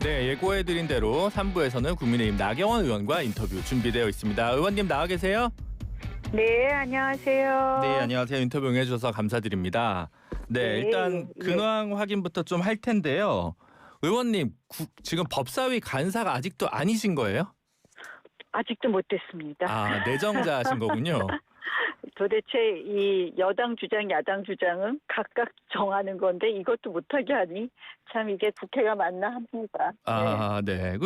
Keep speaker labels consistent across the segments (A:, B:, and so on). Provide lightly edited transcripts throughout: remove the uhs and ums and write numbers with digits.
A: 네, 예고해드린 대로 3부에서는 국민의힘 나경원 의원과 인터뷰 준비되어 있습니다. 의원님 나와 계세요?
B: 네, 안녕하세요.
A: 네, 안녕하세요. 인터뷰 응해주셔서 감사드립니다. 네, 일단 근황 확인부터 좀 할 텐데요. 의원님, 지금 법사위 간사가 아직도 아니신 거예요?
B: 아직도 못됐습니다.
A: 아, 내정자신 거군요.
B: 도대체 이 여당 주장, 야당 주장은 각각 정하는 건데 이것도 못하게 하니 참 이게 국회가 맞나 합니다.
A: 아, 네.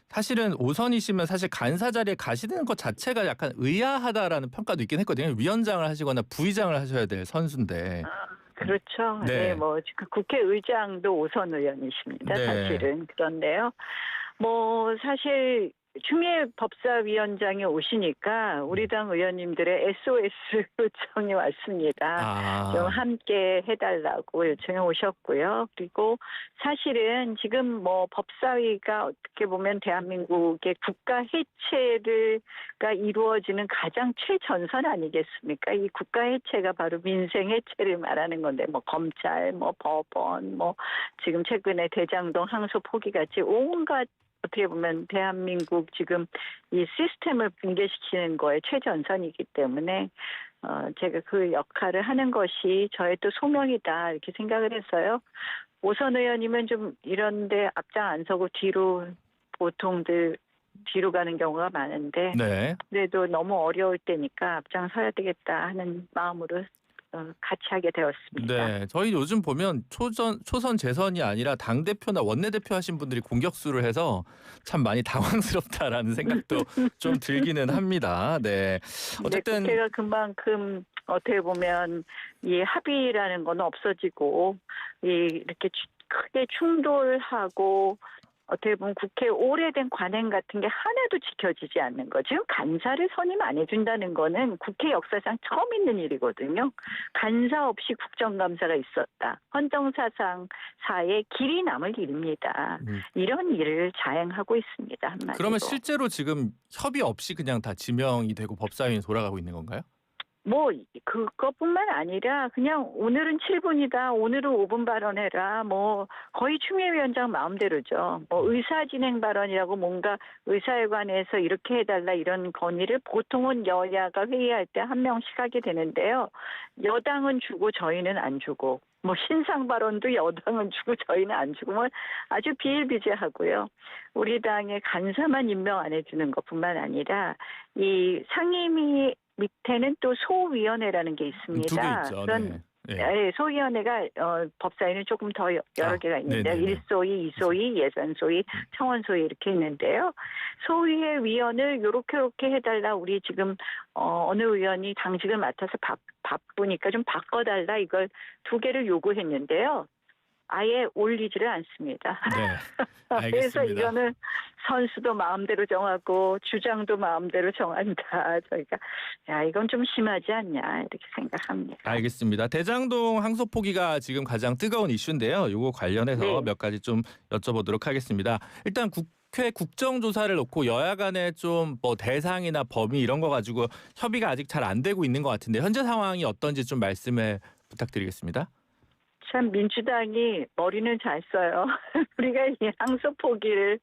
A: 사실은 5선이시면 사실 간사 자리에 가시는 것 자체가 약간 의아하다라는 평가도 있긴 했거든요. 위원장을 하시거나 부의장을 하셔야 될 선수인데.
B: 그렇죠.
A: 네.
B: 네, 뭐 국회의장도 5선 의원이십니다.
A: 네.
B: 사실은 그런데요. 뭐 사실 추미애 법사위원장이 오시니까 우리 당 의원님들의 SOS 요청이 왔습니다. 좀 함께 해달라고 요청이 오셨고요. 그리고 사실은 지금 뭐 법사위가 어떻게 보면 대한민국의 국가 해체가 이루어지는 가장 최전선 아니겠습니까? 이 국가 해체가 바로 민생 해체를 말하는 건데 뭐 검찰, 뭐 법원, 뭐 지금 최근에 대장동 항소 포기 같이 온갖 어떻게 보면 대한민국 지금 이 시스템을 붕괴시키는 거에 최전선이기 때문에 제가 그 역할을 하는 것이 저의 또 소명이다 이렇게 생각을 했어요. 오선 의원님은 좀 이런데 앞장 안 서고 보통들 뒤로 가는 경우가 많은데
A: 네.
B: 그래도 너무 어려울 때니까 앞장 서야 되겠다 하는 마음으로 같이 하게 되었습니다.
A: 네, 저희 요즘 보면 초선 재선이 아니라 당 대표나 원내 대표 하신 분들이 공격수를 해서 참 많이 당황스럽다라는 생각도 좀 들기는 합니다. 네, 어쨌든
B: 국회가 그만큼 어떻게 보면 이 합의라는 건 없어지고 이렇게 크게 충돌하고. 어떻게 보면 국회 오래된 관행 같은 게 하나도 지켜지지 않는 거. 지금 간사를 선임 안 해준다는 거는 국회 역사상 처음 있는 일이거든요. 간사 없이 국정감사가 있었다. 헌정사상사의 길이 남을 일입니다. 이런 일을 자행하고 있습니다. 한마디로.
A: 그러면 실제로 지금 협의 없이 그냥 다 지명이 되고 법사위에 돌아가고 있는 건가요?
B: 뭐 그것뿐만 아니라 그냥 오늘은 7분이다. 오늘은 5분 발언해라. 뭐 거의 추미애 위원장 마음대로죠. 뭐 의사진행 발언이라고 뭔가 의사에 관해서 이렇게 해달라 이런 건의를 보통은 여야가 회의할 때 한 명씩 하게 되는데요. 여당은 주고 저희는 안 주고 뭐 신상 발언도 여당은 주고 저희는 안 주고 뭐 아주 비일비재하고요. 우리 당의 간사만 임명 안 해주는 것뿐만 아니라 이 상임위 밑에는 또 소위원회라는 게 있습니다.
A: 두 개 있죠.
B: 그런
A: 네.
B: 소위원회가 법사위는 조금 더 여러 개가 있는데
A: 네네네.
B: 1소위, 2소위, 예산소위, 청원소위 이렇게 있는데요. 소위의 위원을 요렇게 해달라. 우리 지금 어느 의원이 당직을 맡아서 바쁘니까 좀 바꿔달라. 이걸 두 개를 요구했는데요. 아예 올리지를 않습니다.
A: 네, 알겠습니다.
B: 그래서 이거는 선수도 마음대로 정하고 주장도 마음대로 정한다. 저희가 이건 좀 심하지 않냐 이렇게 생각합니다.
A: 알겠습니다. 대장동 항소 포기가 지금 가장 뜨거운 이슈인데요. 이거 관련해서 몇 가지 좀 여쭤보도록 하겠습니다. 일단 국회 국정조사를 놓고 여야 간에 좀 뭐 대상이나 범위 이런 거 가지고 협의가 아직 잘 안 되고 있는 것 같은데 현재 상황이 어떤지 좀 말씀을 부탁드리겠습니다.
B: 참 민주당이 머리는 잘 써요. 우리가 이 항소 포기를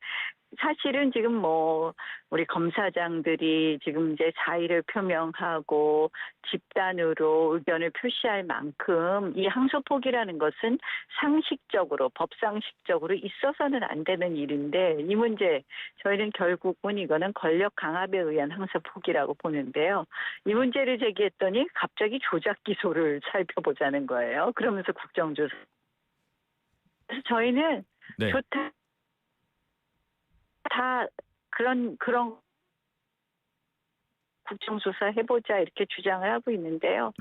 B: 사실은 지금 뭐 우리 검사장들이 지금 이제 사의를 표명하고 집단으로 의견을 표시할 만큼 이 항소 포기라는 것은 상식적으로 법상식적으로 있어서는 안 되는 일인데 이 문제 저희는 결국은 이거는 권력 강압에 의한 항소 포기라고 보는데요. 이 문제를 제기했더니 갑자기 조작 기소를 살펴보자는 거예요. 그러면서 국정조사. 그래서 저희는 좋다. 다 그런 국정조사 해보자 이렇게 주장을 하고 있는데요.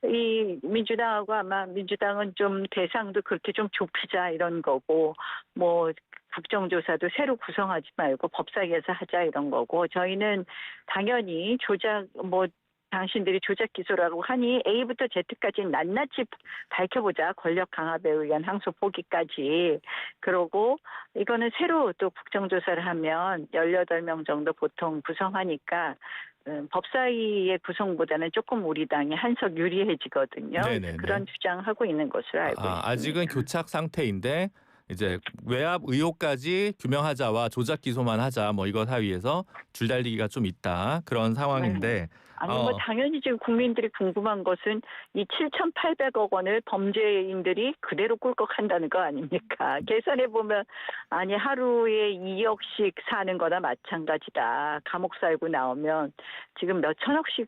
B: 이 민주당하고 아마 민주당은 좀 대상도 그렇게 좀 좁히자 이런 거고 뭐 국정조사도 새로 구성하지 말고 법사위에서 하자 이런 거고 저희는 당연히 조작 뭐 당신들이 조작 기소라고 하니 A부터 Z까지 낱낱이 밝혀보자. 권력 강압에 의한 항소 포기까지. 그러고 이거는 새로 또 국정조사를 하면 18명 정도 보통 구성하니까 법사위의 구성보다는 조금 우리 당이 한석 유리해지거든요. 그런 주장하고 있는 것으로 알고 있습니다.
A: 아직은 교착 상태인데 이제 외압 의혹까지 규명하자와 조작 기소만 하자 뭐 이것 사이에서 줄달리기가 좀 있다 그런 상황인데
B: 아니 뭐 당연히 지금 국민들이 궁금한 것은 이 7,800억 원을 범죄인들이 그대로 꿀꺽한다는 거 아닙니까? 계산해 보면 아니 하루에 2억씩 사는 거나 마찬가지다. 감옥 살고 나오면 지금 몇 천억씩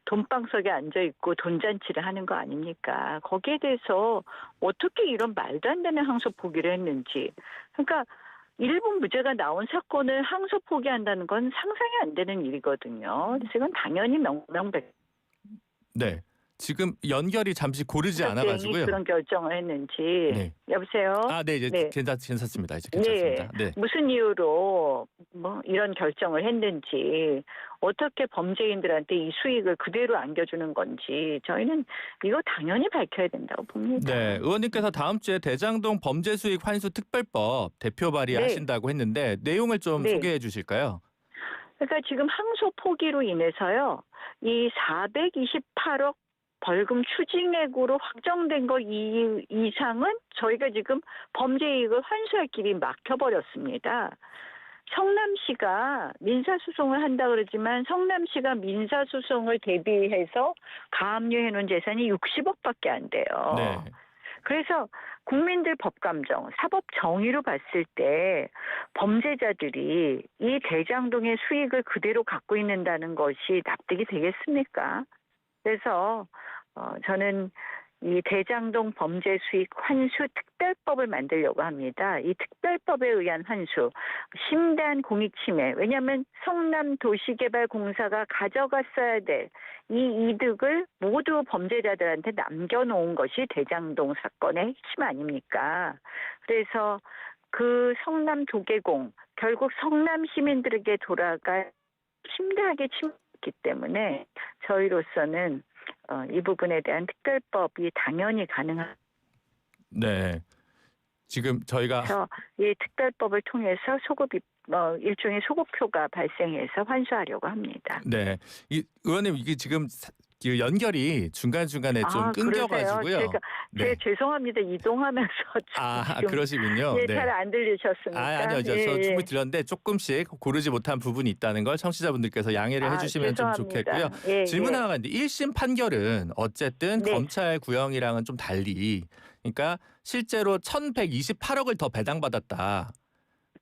B: 돈방석에 앉아 있고 돈잔치를 하는 거 아닙니까? 거기에 대해서 어떻게 이런 말도 안 되는 항소 포기를 했는지. 그러니까 일본 무죄가 나온 사건을 항소 포기한다는 건 상상이 안 되는 일이거든요. 그래서 이건 당연히 명명백.
A: 네. 지금 연결이 잠시 고르지
B: 대행이
A: 않아가지고요.
B: 그런 결정을 했는지.
A: 네.
B: 여보세요?
A: 아, 네, 이제
B: 네.
A: 괜찮습니다. 이제
B: 네.
A: 괜찮습니다. 네.
B: 무슨 이유로 뭐 이런 결정을 했는지, 어떻게 범죄인들한테 이 수익을 그대로 안겨주는 건지 저희는 이거 당연히 밝혀야 된다고 봅니다.
A: 네, 의원님께서 다음 주에 대장동 범죄수익 환수 특별법 대표 발의하신다고 했는데 내용을 좀
B: 네.
A: 소개해 주실까요?
B: 그러니까 지금 항소 포기로 인해서요, 이 428억 벌금 추징액으로 확정된 거 이상은 저희가 지금 범죄이익을 환수할 길이 막혀버렸습니다. 성남시가 민사소송을 한다 그러지만 성남시가 민사소송을 대비해서 가압류해 놓은 재산이 60억밖에 안 돼요.
A: 네.
B: 그래서 국민들 법감정, 사법 정의로 봤을 때 범죄자들이 이 대장동의 수익을 그대로 갖고 있는다는 것이 납득이 되겠습니까? 그래서 저는 이 대장동 범죄 수익 환수 특별법을 만들려고 합니다. 이 특별법에 의한 환수, 심대한 공익침해, 왜냐하면 성남도시개발공사가 가져갔어야 될 이 이득을 모두 범죄자들한테 남겨놓은 것이 대장동 사건의 핵심 아닙니까? 그래서 그 성남도계공, 결국 성남 시민들에게 돌아갈 심대하게 침해했기 때문에 저희로서는 이 부분에 대한 특별법이 당연히 가능한.
A: 네. 지금 저희가
B: 그래서 이 특별법을 통해서 일종의 소급표가 발생해서 환수하려고 합니다.
A: 네. 이 의원님 이게 지금 그 연결이 중간중간에 좀 끊겨가지고요.
B: 제가 죄송합니다. 이동하면서 지금
A: 그러시군요.
B: 네,
A: 네.
B: 잘 안 들리셨습니까?
A: 아니요. 저 충분히 들었는데 조금씩 고르지 못한 부분이 있다는 걸 청취자분들께서 양해를 해주시면 좀 좋겠고요. 질문 하나가 있는데 1심 판결은 어쨌든 검찰 구형이랑은 좀 달리 그러니까 실제로 1,128억을 더 배당받았다.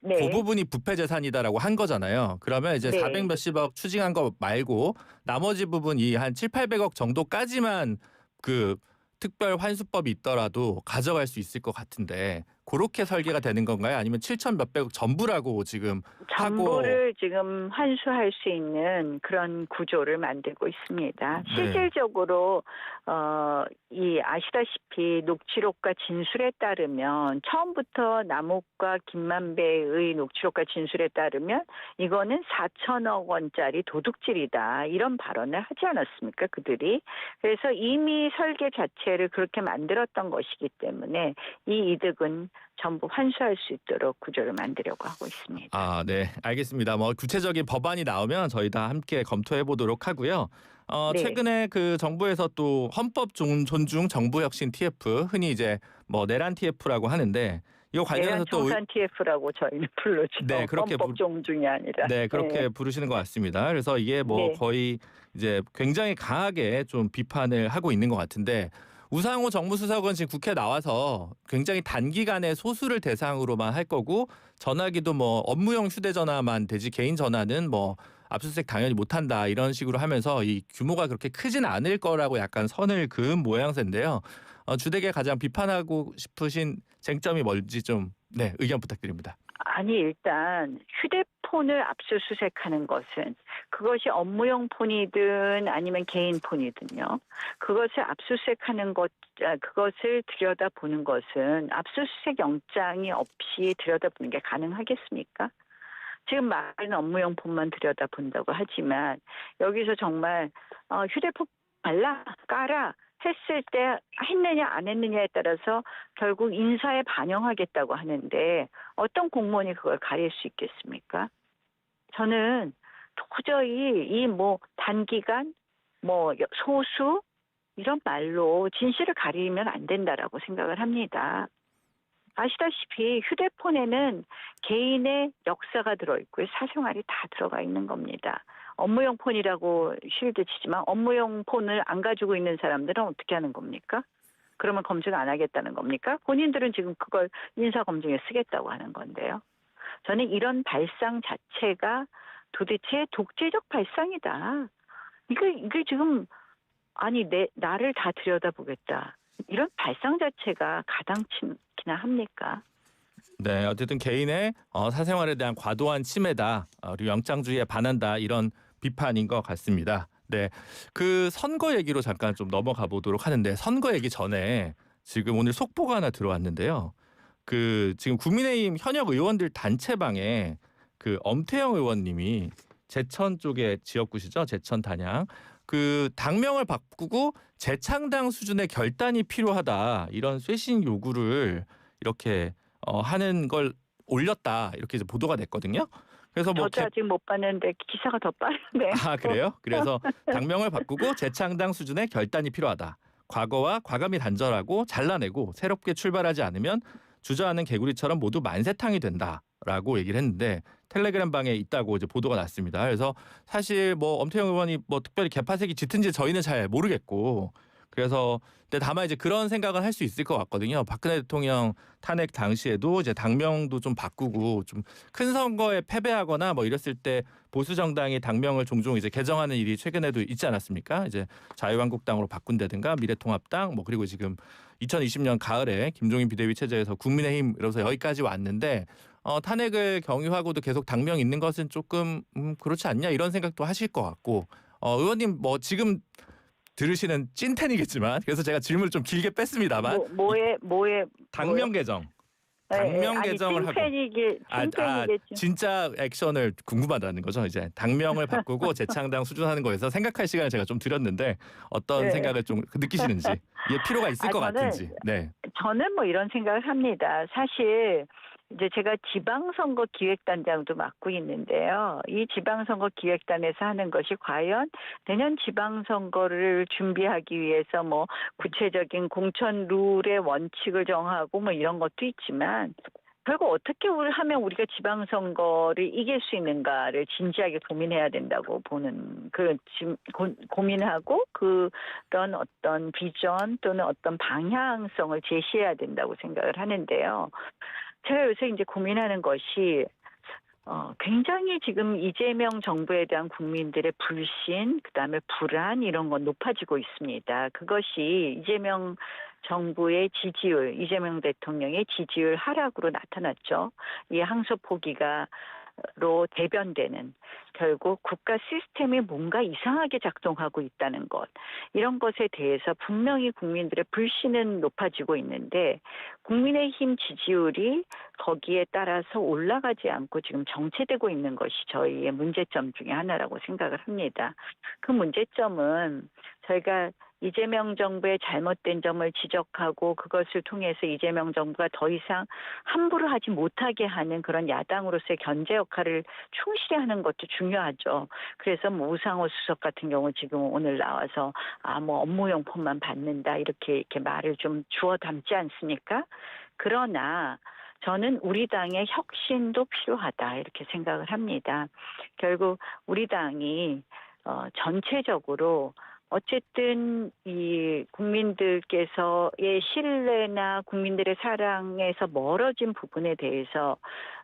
A: 그 부분이 부패 재산이다라고 한 거잖아요. 그러면 이제 400 몇십억 추징한 거 말고 나머지 부분이 한 7,800억 정도까지만 그 특별 환수법이 있더라도 가져갈 수 있을 것 같은데 그렇게 설계가 되는 건가요? 아니면 7천 몇백억 전부라고 지금
B: 전부를 지금 환수할 수 있는 그런 구조를 만들고 있습니다. 실질적으로 이 아시다시피 녹취록과 진술에 따르면 처음부터 남욱과 김만배의 녹취록과 진술에 따르면 이거는 4천억 원짜리 도둑질이다 이런 발언을 하지 않았습니까 그들이. 그래서 이미 설계 자체를 그렇게 만들었던 것이기 때문에 이 이득은 전부 환수할 수 있도록 구조를 만들려고 하고 있습니다.
A: 네, 알겠습니다. 뭐 구체적인 법안이 나오면 저희 다 함께 검토해 보도록 하고요. 최근에 그 정부에서 또 헌법 존중 정부 혁신 TF 흔히 이제 뭐 내란 TF라고 하는데 이거 관련해서 또
B: 청산 TF라고 저희는 부르죠.
A: 네, 그렇게
B: 헌법 존중이 아니라.
A: 네, 그렇게 부르시는 것 같습니다. 그래서 이게 뭐 거의 이제 굉장히 강하게 좀 비판을 하고 있는 것 같은데 우상호 정무수석은 지금 국회에 나와서 굉장히 단기간에 소수를 대상으로만 할 거고 전화기도 뭐 업무용 휴대전화만 되지 개인 전화는 뭐 압수수색 당연히 못한다 이런 식으로 하면서 이 규모가 그렇게 크진 않을 거라고 약간 선을 그은 모양새인데요. 주되게 가장 비판하고 싶으신 쟁점이 뭔지 좀 의견 부탁드립니다.
B: 아니 일단 휴대폰을 압수수색하는 것은 그것이 업무용 폰이든 아니면 개인 폰이든요. 그것을 압수수색하는 것, 그것을 들여다보는 것은 압수수색 영장이 없이 들여다보는 게 가능하겠습니까? 지금 말은 업무용 폰만 들여다본다고 하지만 여기서 정말 휴대폰 깔아 했을 때 했느냐 안 했느냐에 따라서 결국 인사에 반영하겠다고 하는데 어떤 공무원이 그걸 가릴 수 있겠습니까? 저는 도저히 이 뭐 단기간 뭐 소수 이런 말로 진실을 가리면 안 된다라고 생각을 합니다. 아시다시피 휴대폰에는 개인의 역사가 들어있고요. 사생활이 다 들어가 있는 겁니다. 업무용 폰이라고 쉴드 치지만 업무용 폰을 안 가지고 있는 사람들은 어떻게 하는 겁니까? 그러면 검증 안 하겠다는 겁니까? 본인들은 지금 그걸 인사검증에 쓰겠다고 하는 건데요. 저는 이런 발상 자체가 도대체 독재적 발상이다. 이게 지금 아니 나를 다 들여다보겠다. 이런 발상 자체가 가당키나 합니까?
A: 네, 어쨌든 개인의 사생활에 대한 과도한 침해다. 그리고 영장주의에 반한다. 이런 비판인 것 같습니다. 네, 그 선거 얘기로 잠깐 좀 넘어가 보도록 하는데 선거 얘기 전에 지금 오늘 속보가 하나 들어왔는데요. 그 지금 국민의힘 현역 의원들 단체방에 그 엄태영 의원님이 제천 쪽의 지역구시죠. 제천 단양. 그 당명을 바꾸고 재창당 수준의 결단이 필요하다. 이런 쇄신 요구를 이렇게 하는 걸 올렸다. 이렇게 이제 보도가 됐거든요. 그래서 뭐
B: 저도 아직 못 봤는데 기사가 더 빠르네.
A: 아, 그래요? 그래서 당명을 바꾸고 재창당 수준의 결단이 필요하다. 과거와 과감히 단절하고 잘라내고 새롭게 출발하지 않으면 주저하는 개구리처럼 모두 만세탕이 된다라고 얘기를 했는데 텔레그램 방에 있다고 이제 보도가 났습니다. 그래서 사실 뭐 엄태영 의원이 뭐 특별히 개파색이 짙은지 저희는 잘 모르겠고 그래서 근데 다만 이제 그런 생각을 할 수 있을 것 같거든요. 박근혜 대통령 탄핵 당시에도 이제 당명도 좀 바꾸고 좀 큰 선거에 패배하거나 뭐 이랬을 때 보수 정당이 당명을 종종 이제 개정하는 일이 최근에도 있지 않았습니까? 이제 자유한국당으로 바꾼다든가 미래통합당 뭐 그리고 지금 2020년 가을에 김종인 비대위 체제에서 국민의힘 이러면서 여기까지 왔는데 탄핵을 경유하고도 계속 당명 있는 것은 조금 그렇지 않냐 이런 생각도 하실 것 같고 의원님 뭐 지금 들으시는 찐텐이겠지만 그래서 제가 질문을 좀 길게 뺐습니다만
B: 뭐에
A: 당명 개정 당명 개정을 하고
B: 찐텐이겠지.
A: 진짜 액션을 궁금하다는 거죠. 이제 당명을 바꾸고 재창당 수준하는 거에서 생각할 시간을 제가 좀 드렸는데 어떤
B: 네.
A: 생각을 좀 느끼시는지 이게 필요가 있을 것 같은지. 네.
B: 저는 뭐 이런 생각을 합니다. 사실 이제 제가 지방선거 기획단장도 맡고 있는데요. 이 지방선거 기획단에서 하는 것이 과연 내년 지방선거를 준비하기 위해서 뭐 구체적인 공천 룰의 원칙을 정하고 뭐 이런 것도 있지만 결국 어떻게 하면 우리가 지방선거를 이길 수 있는가를 진지하게 고민해야 된다고 보는 고민하고 그런 어떤 비전 또는 어떤 방향성을 제시해야 된다고 생각을 하는데요. 제가 요새 이제 고민하는 것이 굉장히 지금 이재명 정부에 대한 국민들의 불신, 그다음에 불안 이런 건 높아지고 있습니다. 그것이 이재명 정부의 지지율, 이재명 대통령의 지지율 하락으로 나타났죠. 이 항소 포기가로 대변되는 결국 국가 시스템이 뭔가 이상하게 작동하고 있다는 것. 이런 것에 대해서 분명히 국민들의 불신은 높아지고 있는데 국민의힘 지지율이 거기에 따라서 올라가지 않고 지금 정체되고 있는 것이 저희의 문제점 중에 하나라고 생각을 합니다. 그 문제점은 저희가 이재명 정부의 잘못된 점을 지적하고 그것을 통해서 이재명 정부가 더 이상 함부로 하지 못하게 하는 그런 야당으로서의 견제 역할을 충실히 하는 것도 중요하죠. 그래서 뭐 우상호 수석 같은 경우 지금 오늘 나와서 뭐 업무용 폰만 받는다 이렇게 말을 좀 주워 담지 않습니까? 그러나 저는 우리 당의 혁신도 필요하다 이렇게 생각을 합니다. 결국 우리 당이 전체적으로 어쨌든 이 국민들께서의 신뢰나 국민들의 사랑에서 멀어진 부분에 대해서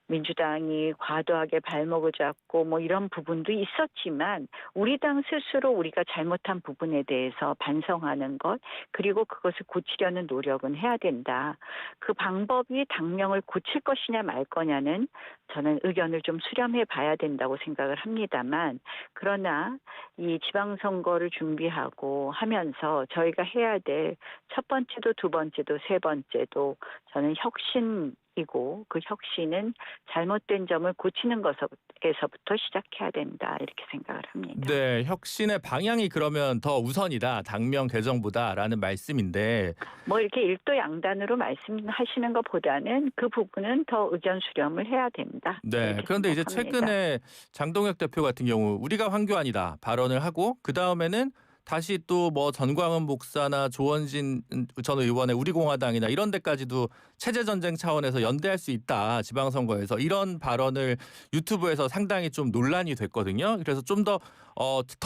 B: 민주당이 과도하게 발목을 잡고 뭐 이런 부분도 있었지만 우리 당 스스로 우리가 잘못한 부분에 대해서 반성하는 것 그리고 그것을 고치려는 노력은 해야 된다. 그 방법이 당명을 고칠 것이냐 말 거냐는 저는 의견을 좀 수렴해 봐야 된다고 생각을 합니다만 그러나 이 지방선거를 준비하고 하면서 저희가 해야 될 첫 번째도 두 번째도 세 번째도 저는 혁신이고 그 혁신은 잘못된 점을 고치는 것에서부터 시작해야 된다 이렇게 생각을 합니다.
A: 네, 혁신의 방향이 그러면 더 우선이다. 당명 개정보다라는 말씀인데
B: 뭐 이렇게 일도양단으로 말씀하시는 것보다는 그 부분은 더 의견 수렴을 해야 된다.
A: 네, 그런데 이제 최근에 장동혁 대표 같은 경우 우리가 황교안이다 발언을 하고 그 다음에는 다시 또 뭐 전광훈 목사나 조원진 전 의원의 우리공화당이나 이런 데까지도 체제 전쟁 차원에서 연대할 수 있다. 지방선거에서 이런 발언을 유튜브에서 상당히 좀 논란이 됐거든요. 그래서 좀 더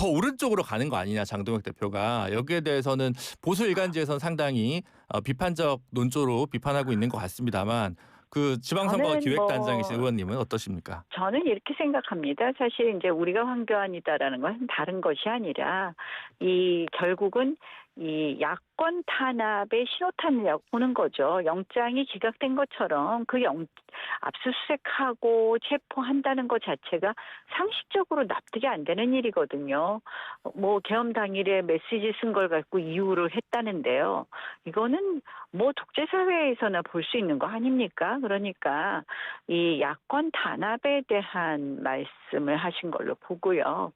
A: 오른쪽으로 가는 거 아니냐 장동혁 대표가 여기에 대해서는 보수 일간지에서는 상당히 비판적 논조로 비판하고 있는 것 같습니다만 그 지방선거
B: 저는
A: 기획단장이신 의원님은 어떠십니까?
B: 저는 이렇게 생각합니다. 사실 이제 우리가 황교안이다라는 건 다른 것이 아니라 이 결국은 이 야권 탄압의 신호탄이라고 보는 거죠. 영장이 기각된 것처럼 그 압수수색하고 체포한다는 것 자체가 상식적으로 납득이 안 되는 일이거든요. 뭐 계엄 당일에 메시지 쓴 걸 갖고 이유를 했다는데요. 이거는 뭐 독재 사회에서나 볼 수 있는 거 아닙니까? 그러니까 이 야권 탄압에 대한 말씀을 하신 걸로 보고요.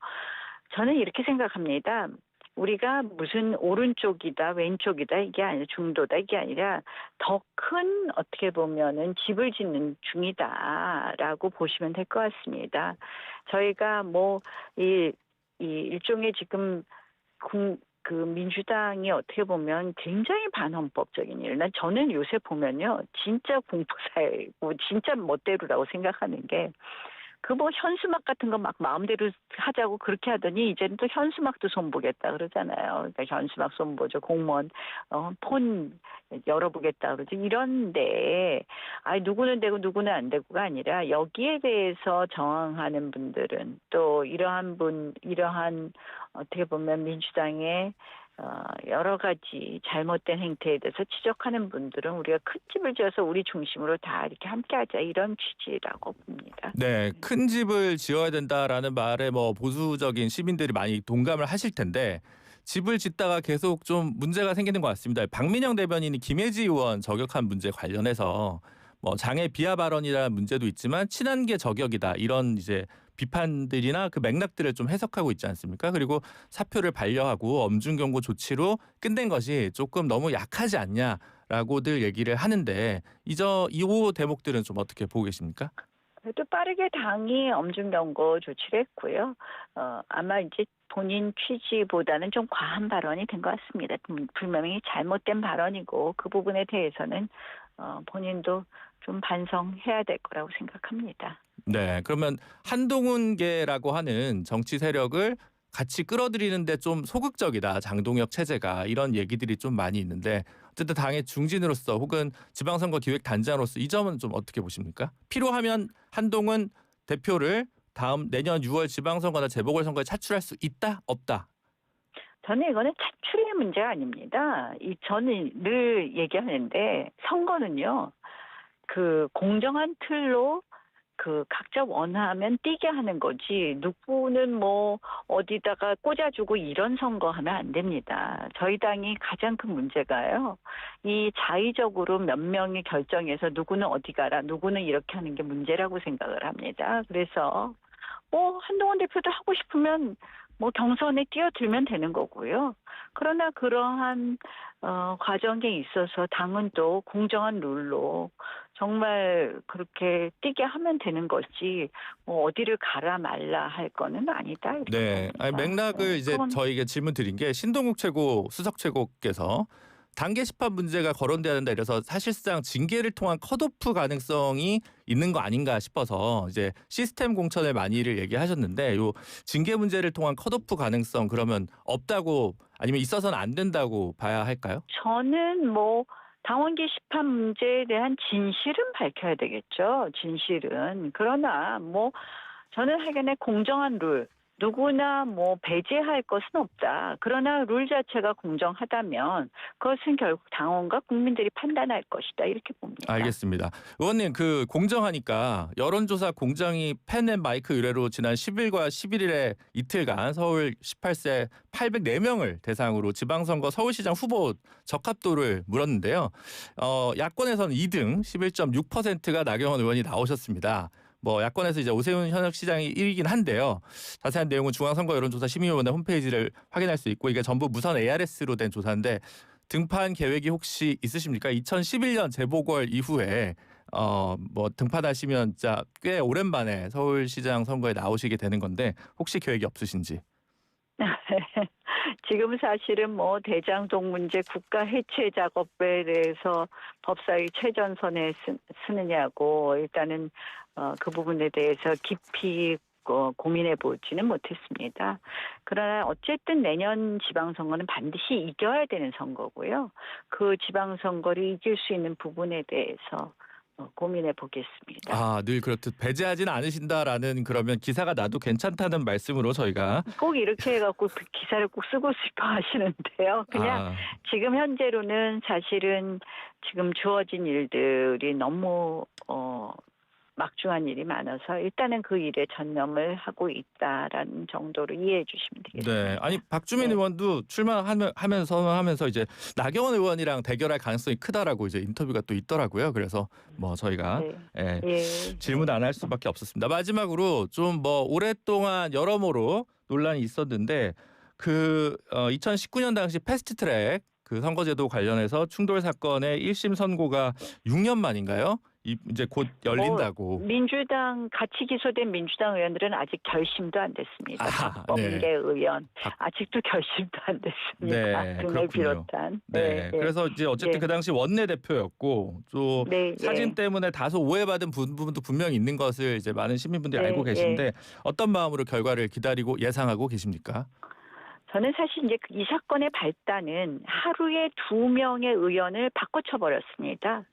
B: 저는 이렇게 생각합니다. 우리가 무슨 오른쪽이다 왼쪽이다 이게 아니라 중도다 이게 아니라 더 큰 어떻게 보면은 집을 짓는 중이다라고 보시면 될 것 같습니다. 저희가 뭐 이 일종의 지금 그 민주당이 어떻게 보면 굉장히 반헌법적인 일. 저는 요새 보면요 진짜 공포사회고 진짜 멋대로라고 생각하는 게. 그 뭐 현수막 같은 거 막 마음대로 하자고 그렇게 하더니 이제는 또 현수막도 손보겠다 그러잖아요. 그러니까 현수막 손보죠. 공무원 폰 열어보겠다 그러죠. 이런데 누구는 되고 누구는 안 되고가 아니라 여기에 대해서 저항하는 분들은 또 이러한 어떻게 보면 민주당의 여러 가지 잘못된 행태에 대해서 지적하는 분들은 우리가 큰 집을 지어서 우리 중심으로 다 이렇게 함께하자 이런 취지라고 봅니다.
A: 네, 큰 집을 지어야 된다라는 말에 뭐 보수적인 시민들이 많이 동감을 하실 텐데 집을 짓다가 계속 좀 문제가 생기는 것 같습니다. 박민영 대변인이 김혜지 의원 저격한 문제 관련해서 뭐 장애 비하 발언이라는 문제도 있지만 친한계 저격이다 이런 이제 비판들이나 그 맥락들을 좀 해석하고 있지 않습니까? 그리고 사표를 반려하고 엄중 경고 조치로 끝낸 것이 조금 너무 약하지 않냐라고들 얘기를 하는데 이 대목들은 좀 어떻게 보고 계십니까?
B: 그래도 빠르게 당이 엄중 경고 조치를 했고요. 아마 이제 본인 취지보다는 좀 과한 발언이 된 것 같습니다. 분명히 잘못된 발언이고 그 부분에 대해서는 본인도 좀 반성해야 될 거라고 생각합니다.
A: 네, 그러면 한동훈계라고 하는 정치 세력을 같이 끌어들이는데 좀 소극적이다. 장동혁 체제가 이런 얘기들이 좀 많이 있는데 어쨌든 당의 중진으로서 혹은 지방선거 기획단장으로서 이 점은 좀 어떻게 보십니까? 필요하면 한동훈 대표를 다음 내년 6월 지방선거나 재보궐선거에 차출할 수 있다? 없다?
B: 저는 이거는 차출의 문제가 아닙니다. 저는 늘 얘기하는데 선거는요. 그 공정한 틀로 그 각자 원하면 뛰게 하는 거지 누구는 뭐 어디다가 꽂아주고 이런 선거하면 안 됩니다. 저희 당이 가장 큰 문제가요. 이 자의적으로 몇 명이 결정해서 누구는 어디 가라 누구는 이렇게 하는 게 문제라고 생각을 합니다. 그래서 뭐 한동훈 대표도 하고 싶으면 뭐 경선에 뛰어들면 되는 거고요. 그러나 그러한 과정에 있어서 당은 또 공정한 룰로 정말 그렇게 뛰게 하면 되는 것이 뭐 어디를 가라 말라 할 거는 아니다.
A: 네, 아니, 맥락을 이제 저희가 질문 드린 게 신동욱 최고 수석 최고께서 당 게시판 문제가 거론돼야 된다 이래서 사실상 징계를 통한 컷오프 가능성이 있는 거 아닌가 싶어서 이제 시스템 공천을 많이를 얘기하셨는데 요 징계 문제를 통한 컷오프 가능성 그러면 없다고 아니면 있어서는 안 된다고 봐야 할까요?
B: 저는 뭐 당원 게시판 문제에 대한 진실은 밝혀야 되겠죠. 진실은. 그러나 뭐 저는 하여간에 공정한 룰. 누구나 뭐 배제할 것은 없다. 그러나 룰 자체가 공정하다면 그것은 결국 당원과 국민들이 판단할 것이다. 이렇게 봅니다.
A: 알겠습니다. 의원님 그 공정하니까 여론조사 공정위 펜 앤 마이크 의뢰로 지난 10일과 11일에 이틀간 서울 18세 804명을 대상으로 지방선거 서울시장 후보 적합도를 물었는데요. 야권에서는 2등 11.6%가 나경원 의원이 나오셨습니다. 뭐 야권에서 이제 오세훈 현역 시장이 1위긴 한데요. 자세한 내용은 중앙선거 여론조사 심의위원회 홈페이지를 확인할 수 있고 이게 전부 무선 ARS로 된 조사인데 등판 계획이 혹시 있으십니까? 2011년 재보궐 이후에 뭐 등판하시면 진짜 꽤 오랜만에 서울시장 선거에 나오시게 되는 건데 혹시 계획이 없으신지?
B: 지금 사실은 뭐 대장동 문제 국가 해체 작업에 대해서 법사위 최전선에 쓰느냐고 일단은 그 부분에 대해서 깊이 고민해 보지는 못했습니다. 그러나 어쨌든 내년 지방선거는 반드시 이겨야 되는 선거고요. 그 지방선거를 이길 수 있는 부분에 대해서 고민해 보겠습니다.
A: 늘 그렇듯 배제하지는 않으신다라는 그러면 기사가 나도 괜찮다는 말씀으로 저희가
B: 꼭 이렇게 해갖고 그 기사를 꼭 쓰고 싶어 하시는데요. 그냥 지금 현재로는 사실은 지금 주어진 일들이 너무 막중한 일이 많아서 일단은 그 일에 전념을 하고 있다라는 정도로 이해해 주시면 되겠습니다.
A: 네, 아니 박주민 의원도 출마하면서 이제 나경원 의원이랑 대결할 가능성이 크다라고 이제 인터뷰가 또 있더라고요. 그래서 뭐 저희가 질문 안 할 수밖에 없었습니다. 마지막으로 좀 뭐 오랫동안 여러모로 논란이 있었는데 그 2019년 당시 패스트트랙 그 선거제도 관련해서 충돌 사건의 1심 선고가 6년 만인가요? 이제 곧 열린다고.
B: 민주당 같이 기소된 민주당 의원들은 아직 결심도 안 됐습니다. 박범계 의원 아직도 결심도 안 됐습니다.
A: 네,
B: 등을 비롯한.
A: 그래서 이제 어쨌든 그 당시 원내 대표였고 또 사진 때문에 다소 오해받은 부분도 분명히 있는 것을 이제 많은 시민분들이 알고 계신데 어떤 마음으로 결과를 기다리고 예상하고 계십니까?
B: 저는 사실 이제 이 사건의 발단은 하루에 2명의 의원을 바꿔쳐 버렸습니다.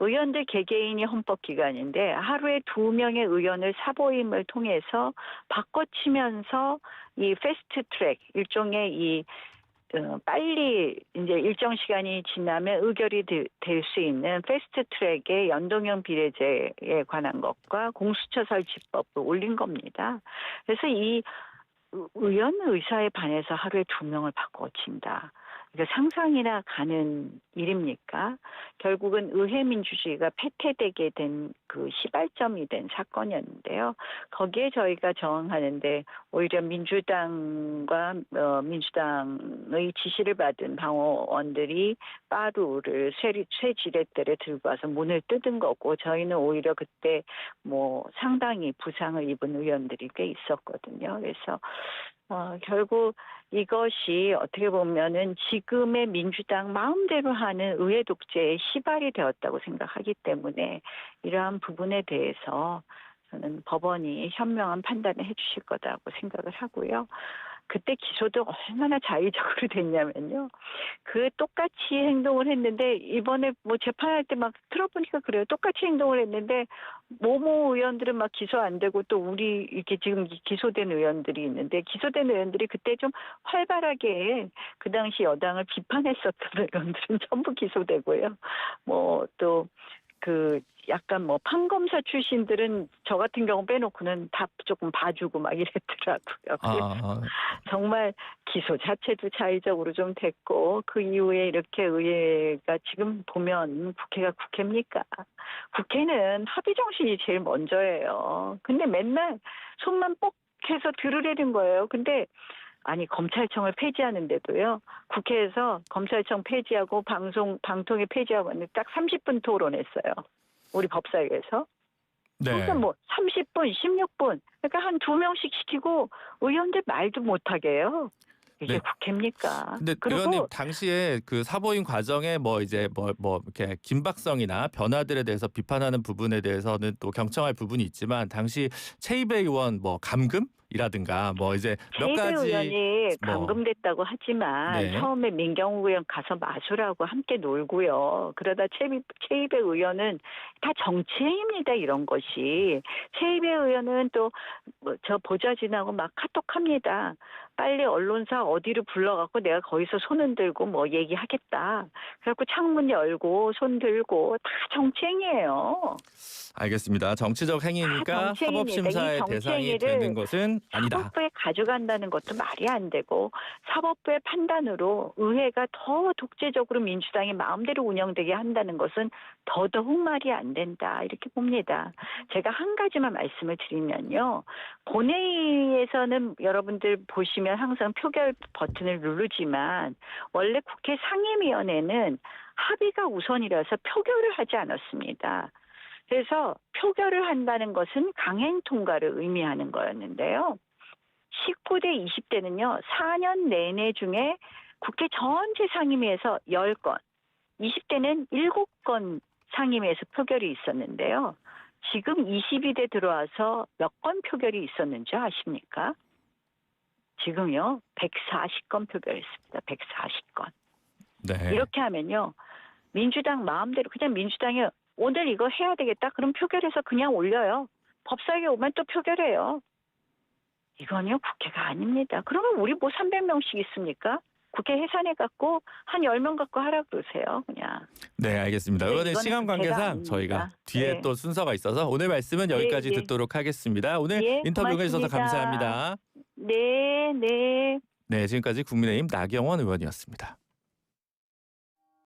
B: 의원들 개개인이 헌법기관인데 하루에 2명의 의원을 사보임을 통해서 바꿔치면서 이 패스트트랙 일종의 이 빨리 이제 일정 시간이 지나면 의결이 될 수 있는 패스트트랙의 연동형 비례제에 관한 것과 공수처 설치법을 올린 겁니다. 그래서 이 의원 의사에 반해서 하루에 2명을 바꿔친다. 그러니까 상상이나 가는 일입니까? 결국은 의회 민주주의가 패퇴되게 된 그 시발점이 된 사건이었는데요. 거기에 저희가 저항하는데 오히려 민주당과 민주당의 지시를 받은 방어원들이 빠루를 쇠 지렛대를 들고 와서 문을 뜯은 거고 저희는 오히려 그때 뭐 상당히 부상을 입은 의원들이 꽤 있었거든요. 그래서 결국 이것이 어떻게 보면은 지금의 민주당 마음대로 하는 의회 독재의 시발이 되었다고 생각하기 때문에 이러한 부분에 대해서 저는 법원이 현명한 판단을 해주실 거라고 생각을 하고요. 그때 기소도 얼마나 자의적으로 됐냐면요. 그 똑같이 행동을 했는데 이번에 뭐 재판할 때 막 들어보니까 그래요. 똑같이 행동을 했는데 모모 의원들은 막 기소 안 되고 또 우리 이렇게 지금 기소된 의원들이 있는데 기소된 의원들이 그때 좀 활발하게 그 당시 여당을 비판했었던 의원들은 전부 기소되고요. 뭐 또 그 약간 뭐 판검사 출신들은 저 같은 경우 빼놓고는 다 조금 봐주고 막 이랬더라고요. 정말 기소 자체도 자의적으로 좀 됐고 그 이후에 이렇게 의회가 지금 보면 국회가 국회입니까? 국회는 합의 정신이 제일 먼저예요. 근데 맨날 손만 뻑 해서 들으려는 거예요. 근데 아니 검찰청을 폐지하는데도요. 국회에서 검찰청 폐지하고 방통위 폐지하고 하는데 딱 30분 토론했어요. 우리 법사위에서. 그러니까 뭐 30분, 16분. 그러니까 한 2명씩 시키고 의원들 말도 못하게 해요. 이게 국회입니까?
A: 근데 의원님 당시에 그 사보임 과정에 뭐 이제 뭐 이렇게 긴박성이나 변화들에 대해서 비판하는 부분에 대해서는 또 경청할 부분이 있지만 당시 최이배 의원 뭐 감금이라든가 뭐 이제 몇 가지
B: 의원이 감금됐다고 하지만 처음에 민경욱 의원 가서 마술하고 함께 놀고요. 그러다 최이배 의원은 다 정치행위입니다. 이런 것이. 최이배 의원은 또 저 보좌 지나고 막 카톡합니다. 빨리 언론사 어디로 불러갖고 내가 거기서 손 흔들고 뭐 얘기하겠다. 그래갖고 창문 열고 손 들고 다 정치행위예요.
A: 알겠습니다. 정치적 행위니까 사법심사의 대상이 되는 것은 아니다.
B: 사법부에 가져간다는 것도 말이 안 되고 사법부의 판단으로 의회가 더 독재적으로 민주당이 마음대로 운영되게 한다는 것은 더더욱 말이 안 된다. 이렇게 봅니다. 제가 한 가지만 말씀을 드리면요. 본회의에서는 여러분들 보시면 항상 표결 버튼을 누르지만 원래 국회 상임위원회는 합의가 우선이라서 표결을 하지 않았습니다. 그래서 표결을 한다는 것은 강행 통과를 의미하는 거였는데요. 19대 20대는요. 4년 내내 중에 국회 전체 상임위에서 10건, 20대는 7건 상임위에서 표결이 있었는데요. 지금 22대 들어와서 몇 건 표결이 있었는지 아십니까? 지금요. 140건 표결했습니다. 140건.
A: 네.
B: 이렇게 하면요. 민주당 마음대로 그냥 민주당이 오늘 이거 해야 되겠다. 그럼 표결해서 그냥 올려요. 법사위에 오면 또 표결해요. 이건요. 국회가 아닙니다. 그러면 우리 뭐 300명씩 있습니까? 국회 해산해갖고 한 10명 갖고 하라 그러세요. 그냥.
A: 네, 알겠습니다. 의원님
B: 이거는
A: 시간
B: 국회가
A: 관계상
B: 아닙니다.
A: 저희가 뒤에
B: 네.
A: 또 순서가 있어서 오늘 말씀은 여기까지
B: 네.
A: 듣도록 하겠습니다. 오늘
B: 예,
A: 인터뷰 해주셔서
B: 고맙습니다.
A: 감사합니다.
B: 네, 네.
A: 네, 지금까지 국민의힘 나경원 의원이었습니다.